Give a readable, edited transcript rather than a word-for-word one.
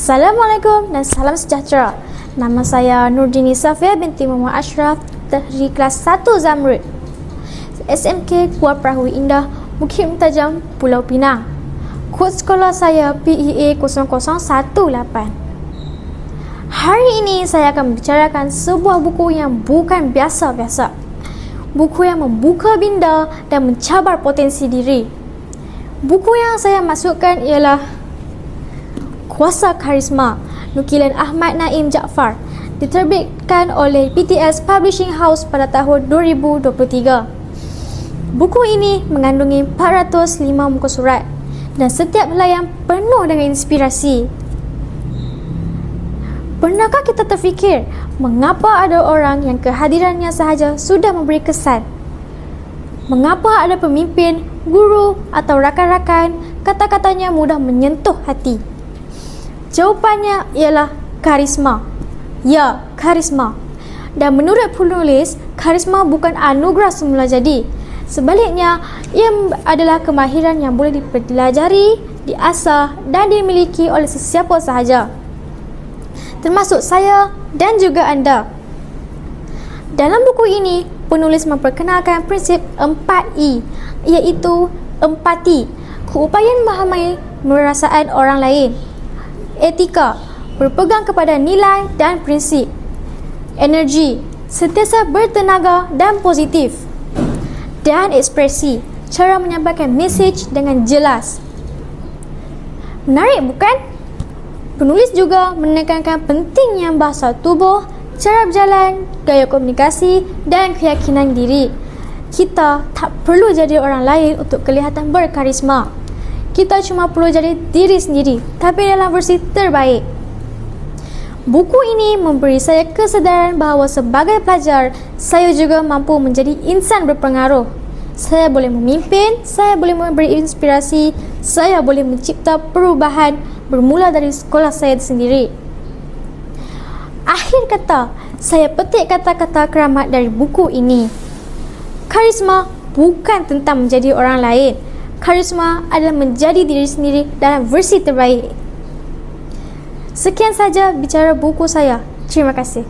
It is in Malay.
Assalamualaikum dan salam sejahtera. Nama saya Nurdini Safia binti Muhammad Ashraf dari kelas 1 Zamrud, SMK Kuala Perahu Indah, Bukit Mentajam, Pulau Pinang. Kod sekolah saya PEA 0018. Hari ini saya akan membicarakan sebuah buku yang bukan biasa-biasa. Buku yang membuka minda dan mencabar potensi diri. Buku yang saya masukkan ialah Kuasa Karisma, nukilan Ahmad Naim Jaafar, diterbitkan oleh PTS Publishing House pada tahun 2023. Buku ini mengandungi 405 muka surat dan setiap helaian penuh dengan inspirasi. Pernahkah kita terfikir mengapa ada orang yang kehadirannya sahaja sudah memberi kesan? Mengapa ada pemimpin, guru atau rakan-rakan kata-katanya mudah menyentuh hati? Jawapannya ialah karisma. Ya, karisma. Dan menurut penulis, karisma bukan anugerah semula jadi. Sebaliknya, ia adalah kemahiran yang boleh dipelajari, diasah dan dimiliki oleh sesiapa sahaja, termasuk saya dan juga anda. Dalam buku ini, penulis memperkenalkan prinsip 4E, iaitu empati, keupayaan memahami perasaan orang lain; etika, berpegang kepada nilai dan prinsip; energi, sentiasa bertenaga dan positif; dan ekspresi, cara menyampaikan mesej dengan jelas. Menarik bukan? Penulis juga menekankan pentingnya bahasa tubuh, cara berjalan, gaya komunikasi dan keyakinan diri. Kita tak perlu jadi orang lain untuk kelihatan berkarisma. Kita cuma perlu jadi diri sendiri, tapi dalam versi terbaik. Buku ini memberi saya kesedaran bahawa sebagai pelajar, saya juga mampu menjadi insan berpengaruh. Saya boleh memimpin, saya boleh memberi inspirasi, saya boleh mencipta perubahan bermula dari sekolah saya sendiri. Akhir kata, saya petik kata-kata keramat dari buku ini. Karisma bukan tentang menjadi orang lain. Karisma adalah menjadi diri sendiri dalam versi terbaik. Sekian saja bicara buku saya. Terima kasih.